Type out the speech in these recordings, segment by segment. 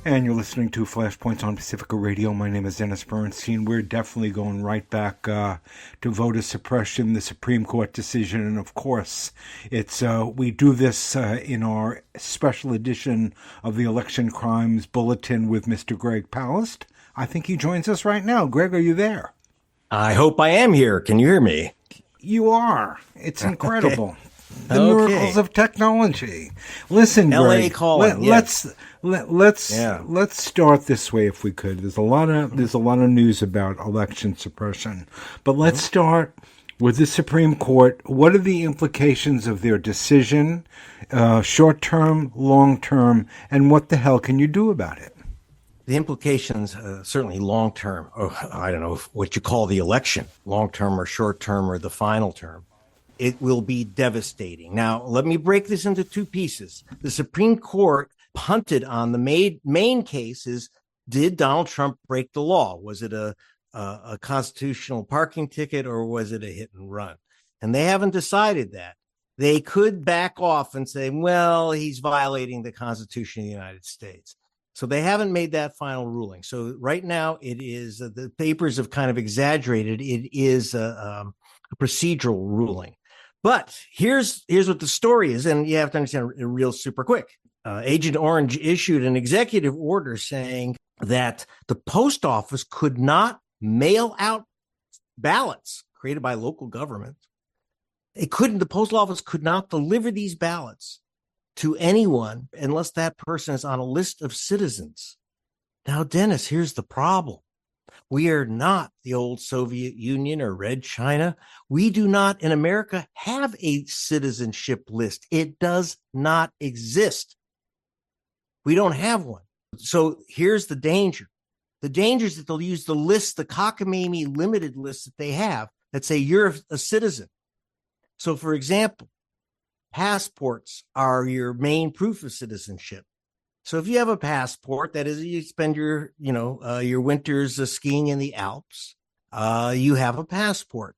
And you're listening to Flashpoints on Pacifica Radio. My name is Dennis Bernstein. We're definitely going right back to voter suppression, the Supreme Court decision, and of course, it's we do this in our special edition of the Election Crimes Bulletin with Mr. Greg Palast. I think he joins us right now. Greg, are you there? I hope I am here. Can you hear me? You are. It's incredible. The miracles of technology. Listen, Greg, let's start this way if we could. There's a lot of news about election suppression, but let's start with the Supreme Court. What are the implications of their decision, short term, long term, and what the hell can you do about it? The implications, certainly long term. I don't know what you call the election, long term or short term or the final term. It will be devastating. Now, let me break this into two pieces. The Supreme Court punted on the main cases. Did Donald Trump break the law? Was it a constitutional parking ticket or was it a hit and run? And they haven't decided that. They could back off and say, well, he's violating the Constitution of the United States. So they haven't made that final ruling. So right now it is, the papers have kind of exaggerated. It is a procedural ruling. But here's what the story is, and you have to understand it real super quick. Agent Orange issued an executive order saying that the post office could not mail out ballots created by local government. The postal office could not deliver these ballots to anyone unless that person is on a list of citizens. Now, Dennis, here's the problem. We are not the old Soviet Union or Red China. We do not in America have a citizenship list. It does not exist. We don't have one. So here's the danger. The danger is that they'll use the list, the cockamamie limited list that they have that say you're a citizen. So for example, passports are your main proof of citizenship. So if you have a passport, that is, you spend your winters skiing in the Alps, you have a passport.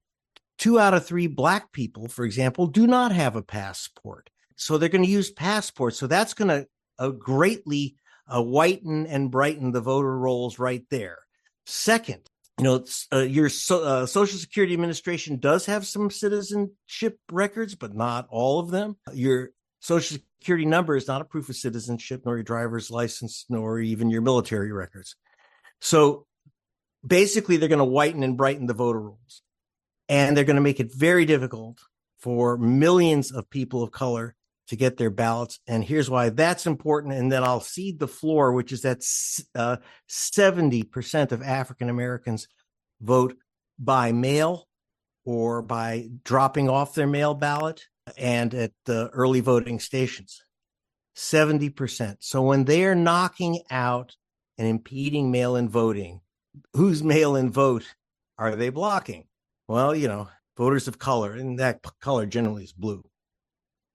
2 out of 3 Black people, for example, do not have a passport. So they're going to use passports. So that's going to greatly whiten and brighten the voter rolls right there. Second, your Social Security Administration does have some citizenship records, but not all of them. Your Social Security number is not a proof of citizenship, nor your driver's license, nor even your military records. So basically, they're going to whiten and brighten the voter rolls. And they're going to make it very difficult for millions of people of color to get their ballots. And here's why that's important. And then I'll cede the floor, which is that 70% of African Americans vote by mail or by dropping off their mail ballot and at the early voting stations. 70%. So when they're knocking out and impeding mail-in voting, whose mail-in vote are they blocking? Well, voters of color, and that color generally is blue.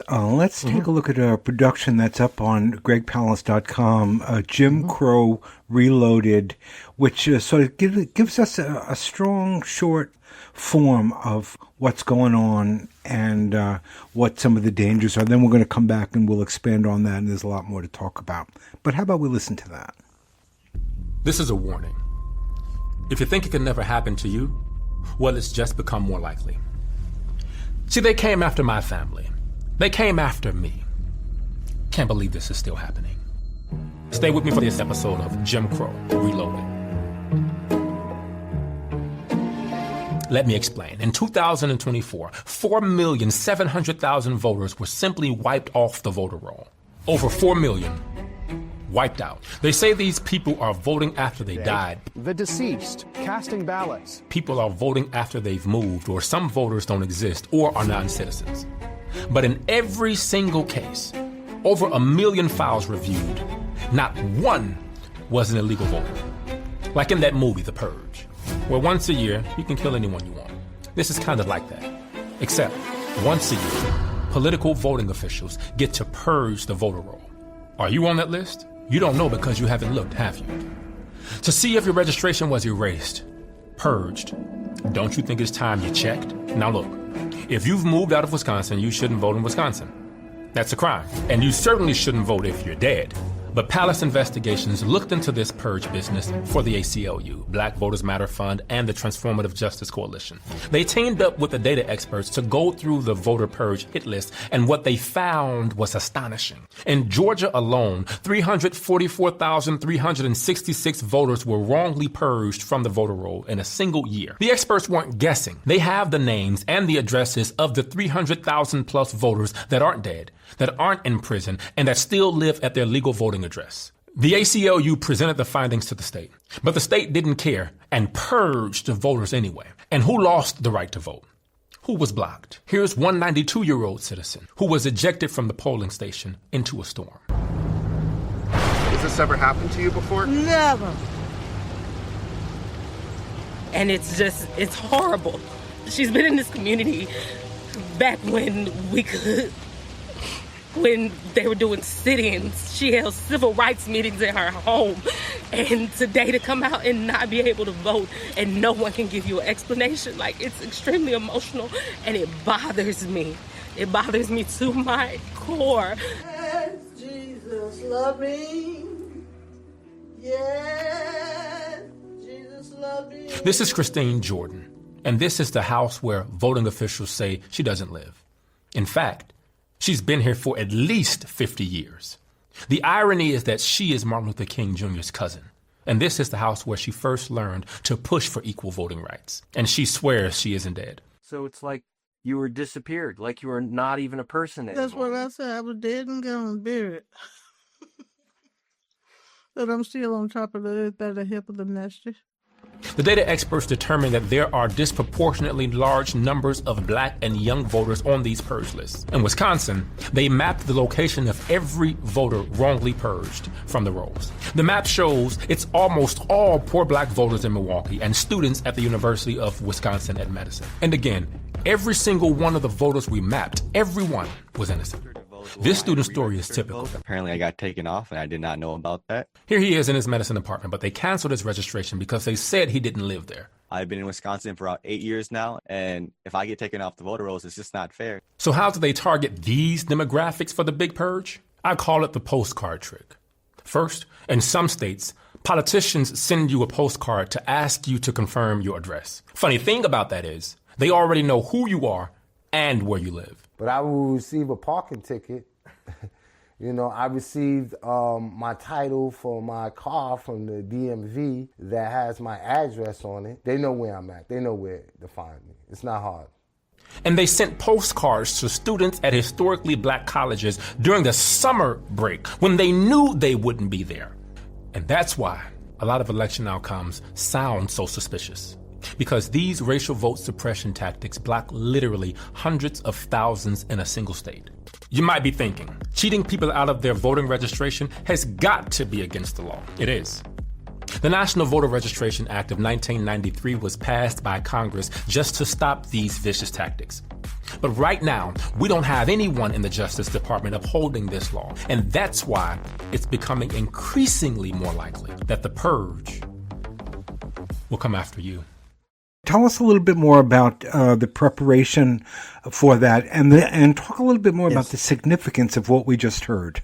Let's take a look at a production that's up on gregpalast.com, Jim Crow Reloaded, which sort of gives us a strong, short form of what's going on and what some of the dangers are. Then we're going to come back and we'll expand on that, and there's a lot more to talk about. But how about we listen to that? This is a warning. If you think it can never happen to you, well, it's just become more likely. See, they came after my family. They came after me. Can't believe this is still happening. Stay with me for this episode of Jim Crow Reloaded. Let me explain. In 2024, 4,700,000 voters were simply wiped off the voter roll. Over 4 million wiped out. They say these people are voting after they died. The deceased casting ballots. People are voting after they've moved, or some voters don't exist or are non-citizens. But in every single case, over 1 million files reviewed, not one was an illegal voter. Like in that movie, The Purge, where once a year, you can kill anyone you want. This is kind of like that. Except, once a year, political voting officials get to purge the voter roll. Are you on that list? You don't know because you haven't looked, have you? To see if your registration was erased, purged, don't you think it's time you checked? Now look, if you've moved out of Wisconsin, you shouldn't vote in Wisconsin. That's a crime. And you certainly shouldn't vote if you're dead. But Palace Investigations looked into this purge business for the ACLU, Black Voters Matter Fund, and the Transformative Justice Coalition. They teamed up with the data experts to go through the voter purge hit list, and what they found was astonishing. In Georgia alone, 344,366 voters were wrongly purged from the voter roll in a single year. The experts weren't guessing. They have the names and the addresses of the 300,000 plus voters that aren't dead, that aren't in prison, and that still live at their legal voting address. The ACLU presented the findings to the state, but the state didn't care and purged the voters anyway. And who lost the right to vote? Who was blocked? Here's one 92-year-old citizen who was ejected from the polling station into a storm. Has this ever happened to you before? Never. And it's horrible. She's been in this community back when they were doing sit-ins. She held civil rights meetings in her home. And today to come out and not be able to vote and no one can give you an explanation, like, it's extremely emotional and it bothers me. It bothers me to my core. Yes, Jesus, love me. Yes, Jesus, love me. This is Christine Jordan, and this is the house where voting officials say she doesn't live. In fact, she's been here for at least 50 years. The irony is that she is Martin Luther King Jr.'s cousin. And this is the house where she first learned to push for equal voting rights. And she swears she isn't dead. So it's like you were disappeared, like you were not even a person anymore. That's what I said. I was dead and gone, buried. But I'm still on top of the earth by the help of the master. The data experts determined that there are disproportionately large numbers of black and young voters on these purge lists. In Wisconsin, they mapped the location of every voter wrongly purged from the rolls. The map shows it's almost all poor black voters in Milwaukee and students at the University of Wisconsin at Madison. And again, every single one of the voters we mapped, everyone was innocent. This student's story is typical. Apparently I got taken off and I did not know about that. Here he is in his medicine apartment, but they canceled his registration because they said he didn't live there. I've been in Wisconsin for about 8 years now, and if I get taken off the voter rolls, it's just not fair. So how do they target these demographics for the big purge? I call it the postcard trick. First, in some states, politicians send you a postcard to ask you to confirm your address. Funny thing about that is, they already know who you are and where you live. But I will receive a parking ticket. I received my title for my car from the DMV that has my address on it. They know where I'm at. They know where to find me. It's not hard. And they sent postcards to students at historically black colleges during the summer break when they knew they wouldn't be there. And that's why a lot of election outcomes sound so suspicious. Because these racial vote suppression tactics block literally hundreds of thousands in a single state. You might be thinking, cheating people out of their voting registration has got to be against the law. It is. The National Voter Registration Act of 1993 was passed by Congress just to stop these vicious tactics. But right now, we don't have anyone in the Justice Department upholding this law. And that's why it's becoming increasingly more likely that the purge will come after you. Tell us a little bit more about the preparation for that, and talk a little bit more about the significance of what we just heard.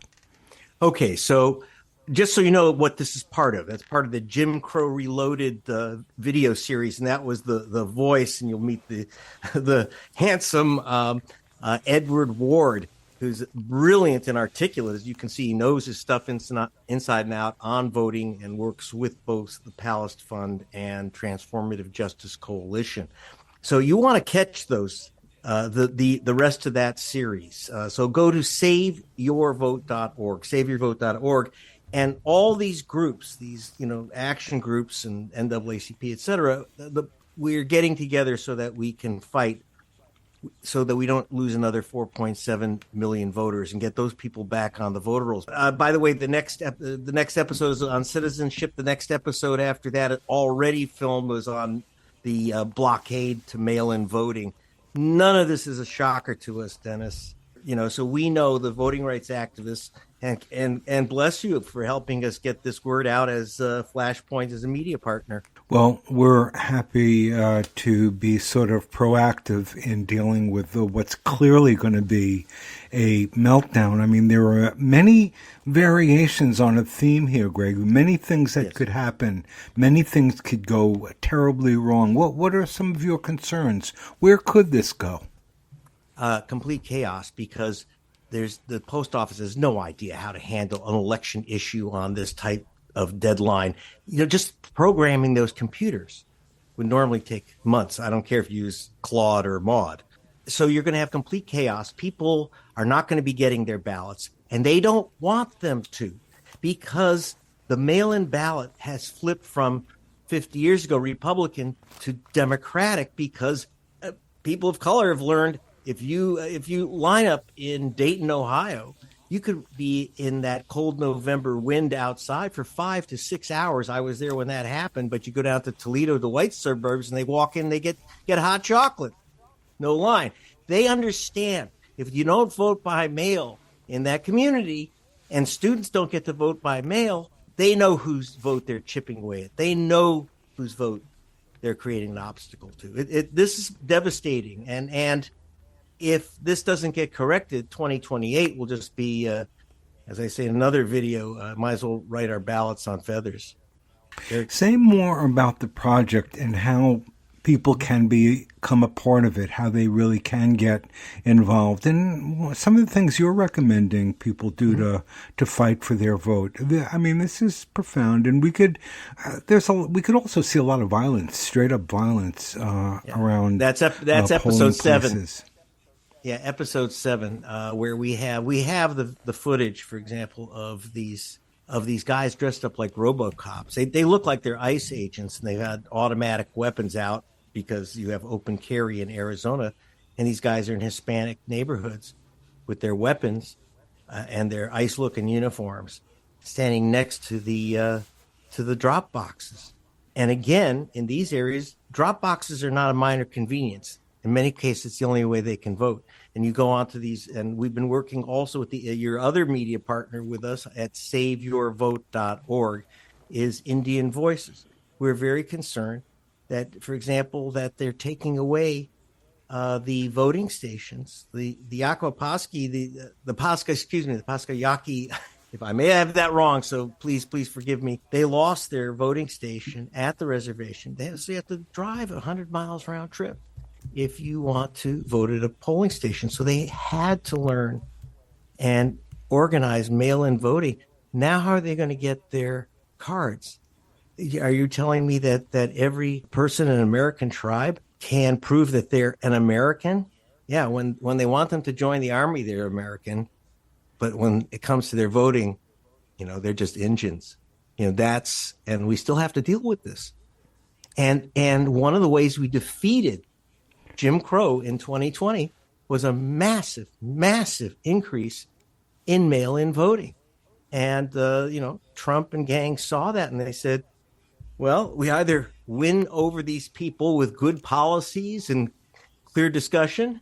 Okay, so just so you know what this is part of, that's part of the Jim Crow Reloaded video series, and that was the voice, and you'll meet the handsome Edward Ward, who's brilliant and articulate. As you can see, he knows his stuff inside and out on voting and works with both the Palace Fund and Transformative Justice Coalition. So you want to catch those, the rest of that series. So go to saveyourvote.org, saveyourvote.org, and all these groups, these action groups and NAACP, et cetera, we're getting together so that we can fight, so that we don't lose another 4.7 million voters and get those people back on the voter rolls. By the way, the next episode is on citizenship. The next episode after that, already filmed, was on the blockade to mail-in voting. None of this is a shocker to us, Dennis. So we know the voting rights activists And bless you for helping us get this word out as Flashpoint as a media partner. Well, we're happy to be sort of proactive in dealing with what's clearly going to be a meltdown. I mean, there are many variations on a theme here, Greg. Many things that could happen. Many things could go terribly wrong. What are some of your concerns? Where could this go? Complete chaos, because the post office has no idea how to handle an election issue on this type of deadline. Just programming those computers would normally take months. I don't care if you use Claude or Maud. So you're going to have complete chaos. People are not going to be getting their ballots, and they don't want them to, because the mail-in ballot has flipped from 50 years ago Republican to Democratic, because people of color have learned if you line up in Dayton, Ohio, you could be in that cold November wind outside for 5 to 6 hours. I was there when that happened, but you go down to Toledo, the white suburbs, and they walk in, they get hot chocolate. No line. They understand if you don't vote by mail in that community and students don't get to vote by mail, they know whose vote they're chipping away at. They know whose vote they're creating an obstacle to. This is devastating. And if this doesn't get corrected, 2028 will just be, as I say in another video, might as well write our ballots on feathers. Say more about the project and how people can become a part of it, how they really can get involved, and some of the things you're recommending people do to fight for their vote. I mean, this is profound, and we could also see a lot of violence, straight up violence around. That's episode 7. Places. Yeah, episode 7, where we have the footage, for example, of these guys dressed up like RoboCops. They look like they're ICE agents, and they've had automatic weapons out because you have open carry in Arizona, and these guys are in Hispanic neighborhoods with their weapons and their ICE-looking uniforms, standing next to the drop boxes. And again, in these areas, drop boxes are not a minor convenience. In many cases, it's the only way they can vote. And you go on to these, and we've been working also with your other media partner with us at SaveYourVote.org is Indian Voices. We're very concerned that, for example, that they're taking away the voting stations, the Pasca Yaqui. If I may have that wrong, so please forgive me. They lost their voting station at the reservation. So you have to drive 100 miles round trip if you want to vote at a polling station. So they had to learn and organize mail-in voting. Now how are they going to get their cards? Are you telling me that every person in an American tribe can prove that they're an American? Yeah, when they want them to join the army, they're American. But when it comes to their voting, they're just Indians. And we still have to deal with this. And one of the ways we defeated Jim Crow in 2020 was a massive, massive increase in mail-in voting. And, Trump and gang saw that, and they said, well, we either win over these people with good policies and clear discussion,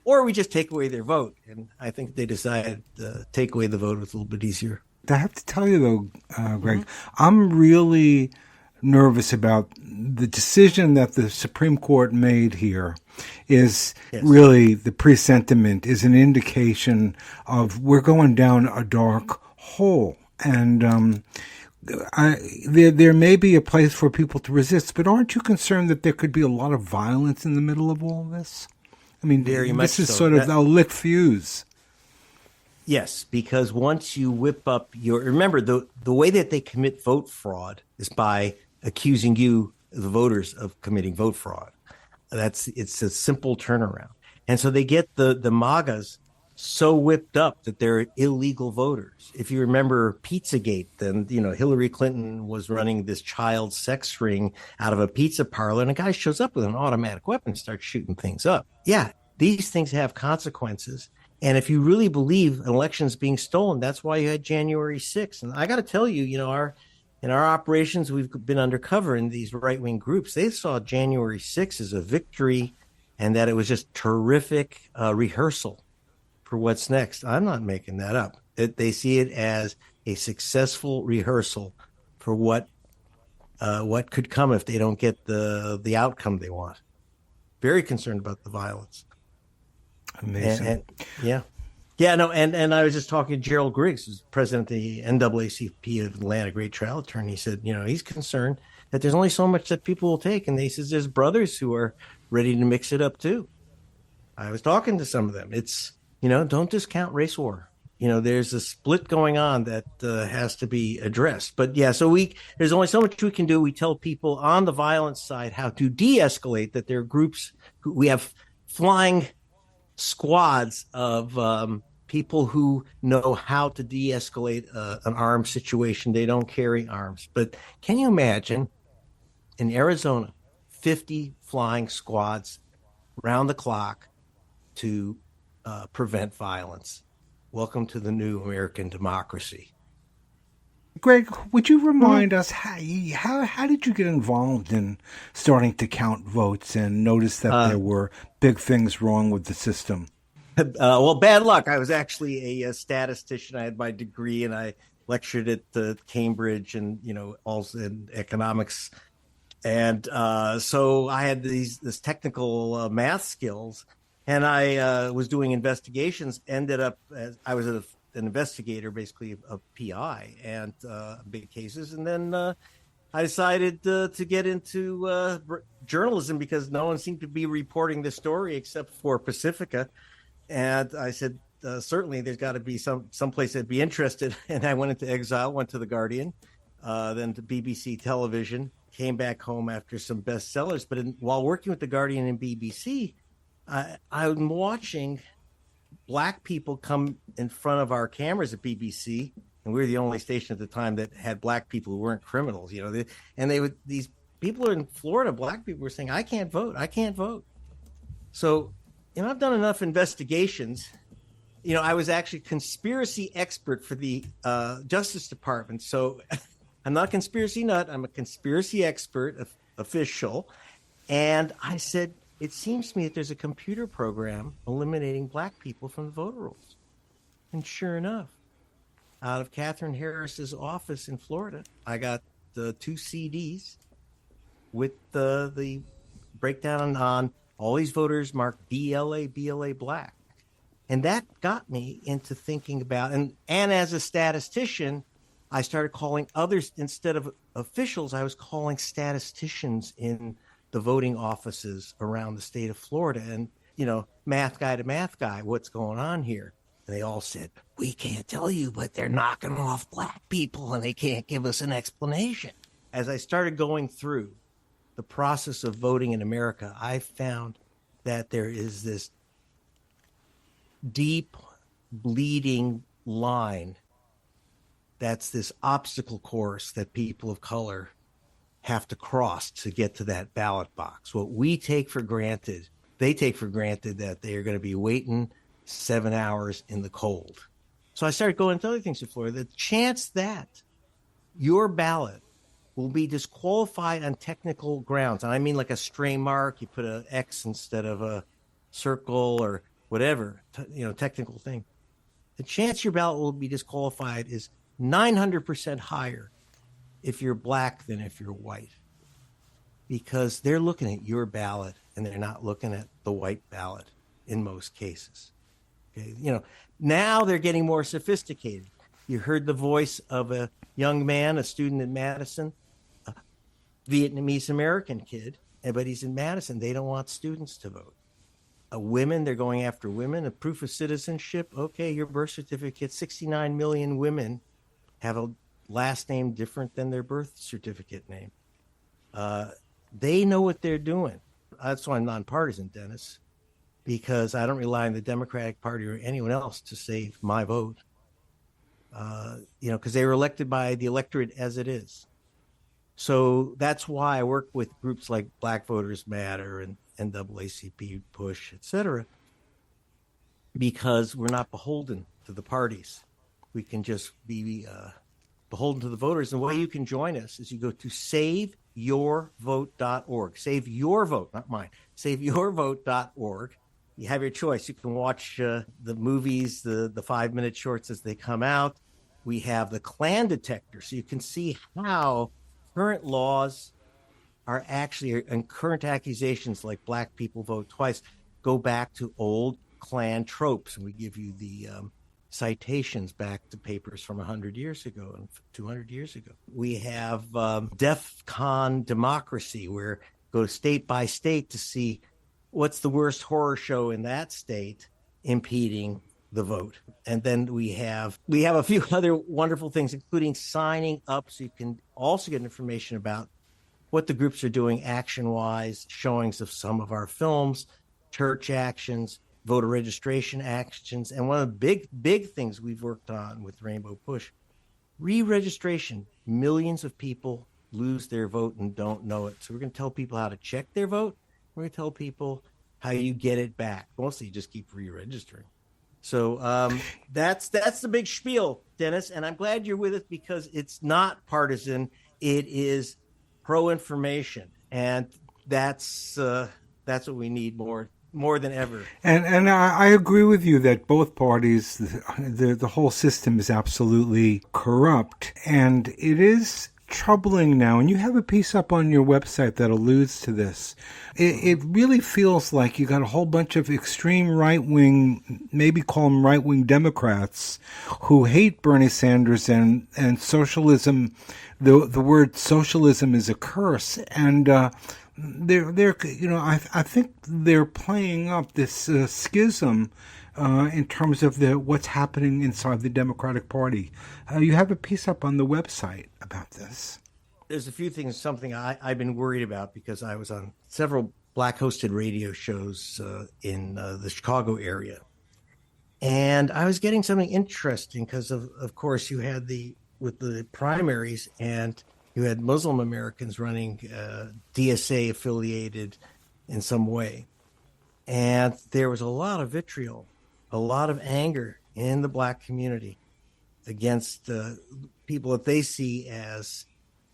or we just take away their vote. And I think they decided to take away the vote was a little bit easier. I have to tell you, though, Greg, I'm really nervous about the decision that the Supreme Court made here is really the presentiment, is an indication of we're going down a dark hole. And there may be a place for people to resist, but aren't you concerned that there could be a lot of violence in the middle of all this? I mean, this is sort of a lit fuse. Yes, because once you whip up remember, the way that they commit vote fraud is by accusing you, the voters, of committing vote fraud. It's a simple turnaround. And so they get the MAGAs so whipped up that they're illegal voters. If you remember Pizzagate, then, Hillary Clinton was running this child sex ring out of a pizza parlor, and a guy shows up with an automatic weapon and starts shooting things up. Yeah, these things have consequences. And if you really believe an election is being stolen, that's why you had January 6th. And I got to tell you, in our operations, we've been undercover in these right-wing groups. They saw January 6th as a victory, and that it was just terrific rehearsal for what's next. I'm not making that up. They see it as a successful rehearsal for what could come if they don't get the outcome they want. Very concerned about the violence. Amazing. And I was just talking to Gerald Griggs, who's president of the NAACP of Atlanta, great trial attorney. He said, he's concerned that there's only so much that people will take. And he says there's brothers who are ready to mix it up too. I was talking to some of them. It's, don't discount race war. There's a split going on that has to be addressed. But so there's only so much we can do. We tell people on the violence side how to de-escalate, that there are groups we have flying squads of people who know how to de-escalate an armed situation. They don't carry arms. But can you imagine in Arizona, 50 flying squads round the clock to prevent violence? Welcome to the new American democracy. Greg, would you remind us how did you get involved in starting to count votes and notice that there were big things wrong with the system? Well, bad luck. I was actually a statistician. I had my degree, and I lectured at Cambridge, and also in economics. And so I had this technical math skills. And I was doing investigations, ended up as I was an investigator, basically of PI and big cases. And then I decided to get into journalism because no one seemed to be reporting this story except for Pacifica. And I said, certainly there's got to be someplace that'd be interested. And I went into exile, went to The Guardian, then to BBC Television, came back home after some bestsellers. But while working with The Guardian and BBC, I'm watching Black people come in front of our cameras at BBC, and we were the only station at the time that had Black people who weren't criminals. These people in Florida, Black people were saying, "I can't vote. I can't vote." So, I've done enough investigations. I was actually conspiracy expert for the Justice Department. So, I'm not a conspiracy nut. I'm a conspiracy expert official, and I said, it seems to me that there's a computer program eliminating Black people from the voter rolls. And sure enough, out of Catherine Harris's office in Florida, I got the 2 CDs with the breakdown on all these voters marked BLA Black. And that got me into thinking about, and as a statistician, I started calling others, instead of officials, I was calling statisticians in the voting offices around the state of Florida, and math guy to math guy, what's going on here? And they all said, we can't tell you, but they're knocking off Black people and they can't give us an explanation. As I started going through the process of voting in America, I found that there is this deep bleeding line that's this obstacle course that people of color have to cross to get to that ballot box. What we take for granted, they take for granted that they are going to be waiting 7 hours in the cold. So I started going into other things in Florida. The chance that your ballot will be disqualified on technical grounds, and I mean like a stray mark, you put an X instead of a circle or whatever, technical thing. The chance your ballot will be disqualified is 900% higher if you're Black than if you're white, because they're looking at your ballot and they're not looking at the white ballot in most cases. Okay, now they're getting more sophisticated. You heard the voice of a young man, a student in Madison, a Vietnamese American kid, but he's in Madison. They don't want students to vote. Women, they're going after women. A proof of citizenship. Okay, your birth certificate. 69 million women have a last name different than their birth certificate name. They know what they're doing. That's why I'm nonpartisan, Dennis, because I don't rely on the Democratic Party or anyone else to save my vote. Because they were elected by the electorate as it is. So that's why I work with groups like Black Voters Matter and NAACP Push, et cetera, because we're not beholden to the parties. We can just be beholden to the voters. And the way you can join us is you go to saveyourvote.org. Save your vote, not mine. Saveyourvote.org. you have your choice. You can watch the movies, the 5-minute shorts as they come out. We have the Klan detector, so you can see how current laws are actually, and current accusations like black people vote twice, go back to old Klan tropes. And we give you the citations back to papers from 100 years ago and 200 years ago. We have DEF CON democracy, where go state by state to see what's the worst horror show in that state impeding the vote. And then we have a few other wonderful things, including signing up, so you can also get information about what the groups are doing action-wise, showings of some of our films, church actions, voter registration actions. And one of the big things we've worked on with Rainbow Push, re-registration. Millions of people lose their vote and don't know it. So we're going to tell people how to check their vote. We're going to tell people how you get it back. Mostly you just keep re-registering. So that's the big spiel, Dennis. And I'm glad you're with us because it's not partisan. It is pro-information. And that's what we need more than ever. And I agree with you that both parties, the whole system is absolutely corrupt. And it is troubling now. And you have a piece up on your website that alludes to this. It really feels like you got a whole bunch of extreme right-wing, maybe call them right-wing Democrats, who hate Bernie Sanders and socialism. The word socialism is a curse. And they're I think they're playing up this schism in terms of what's happening inside the Democratic Party. You have a piece up on the website about this. There's a few things, something I've been worried about because I was on several black-hosted radio shows in the Chicago area. And I was getting something interesting because, of course, you had with the primaries, and you had Muslim Americans running DSA affiliated in some way. And there was a lot of vitriol, a lot of anger in the black community against people that they see as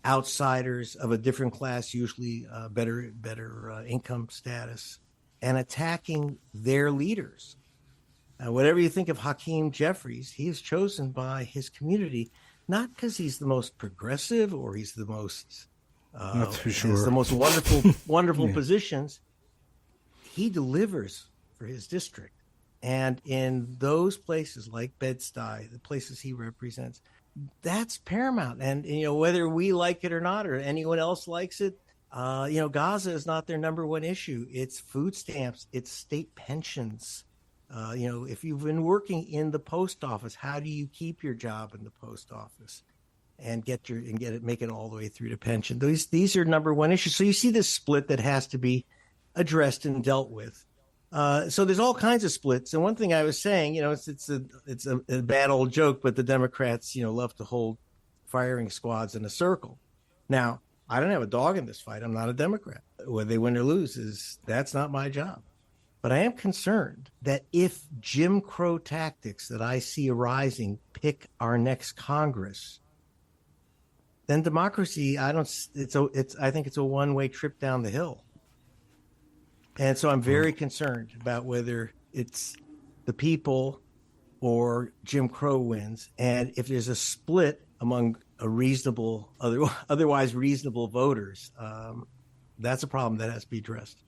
outsiders of a different class, usually better income status, and attacking their leaders. Whatever you think of Hakeem Jeffries, he is chosen by his community, not because he's the most progressive or he's the most that's for sure. has the most wonderful positions. He delivers for his district. And in those places like Bed-Stuy, the places he represents, that's paramount. And whether we like it or not, or anyone else likes it, Gaza is not their number one issue. It's food stamps, it's state pensions. If you've been working in the post office, how do you keep your job in the post office and make it all the way through to pension? These are number one issues. So you see this split that has to be addressed and dealt with. So there's all kinds of splits. And one thing I was saying, it's a bad old joke, but the Democrats, love to hold firing squads in a circle. Now, I don't have a dog in this fight. I'm not a Democrat. Whether they win or lose that's not my job. But I am concerned that if Jim Crow tactics that I see arising pick our next Congress, then democracy, I think it's a one-way trip down the hill. And so I'm very concerned about whether it's the people or Jim Crow wins. And if there's a split among otherwise reasonable voters, that's a problem that has to be addressed.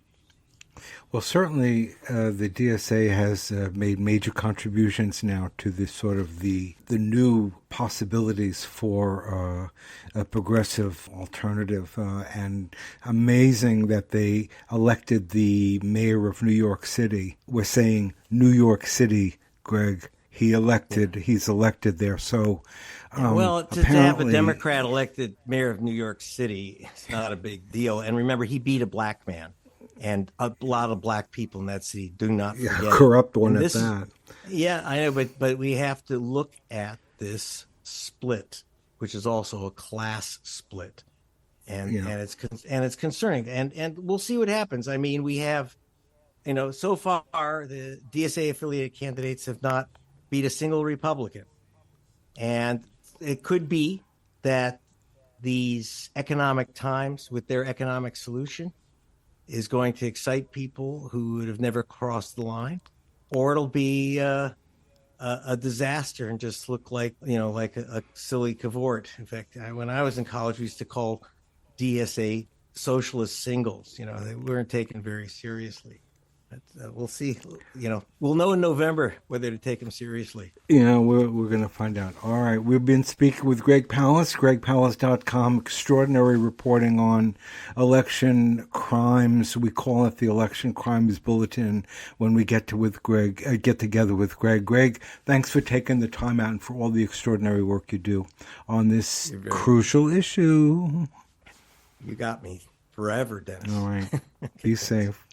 Well, certainly the DSA has made major contributions now to this sort of the new possibilities for a progressive alternative, and amazing that they elected the mayor of New York City. We're saying New York City, Greg. He's elected there. So, to have a Democrat elected mayor of New York City, it's not a big deal. And remember, he beat a black man. And a lot of black people in that city do not forget. Corrupt one at that. Yeah, I know, but we have to look at this split, which is also a class split, and it's concerning. And we'll see what happens. I mean, we have, so far the DSA affiliated candidates have not beat a single Republican, and it could be that these economic times with their economic solution is going to excite people who would have never crossed the line, or it'll be a disaster and just look like, like a silly cavort. In fact, when I was in college, we used to call DSA socialist singles. They weren't taken very seriously. But we'll see. We'll know in November whether to take them seriously. We're going to find out. All right. We've been speaking with Greg Palast, gregpalast.com, extraordinary reporting on election crimes. We call it the Election Crimes Bulletin when we get together with Greg. Greg, thanks for taking the time out and for all the extraordinary work you do on this crucial issue. You got me forever, Dennis. All right. Be safe.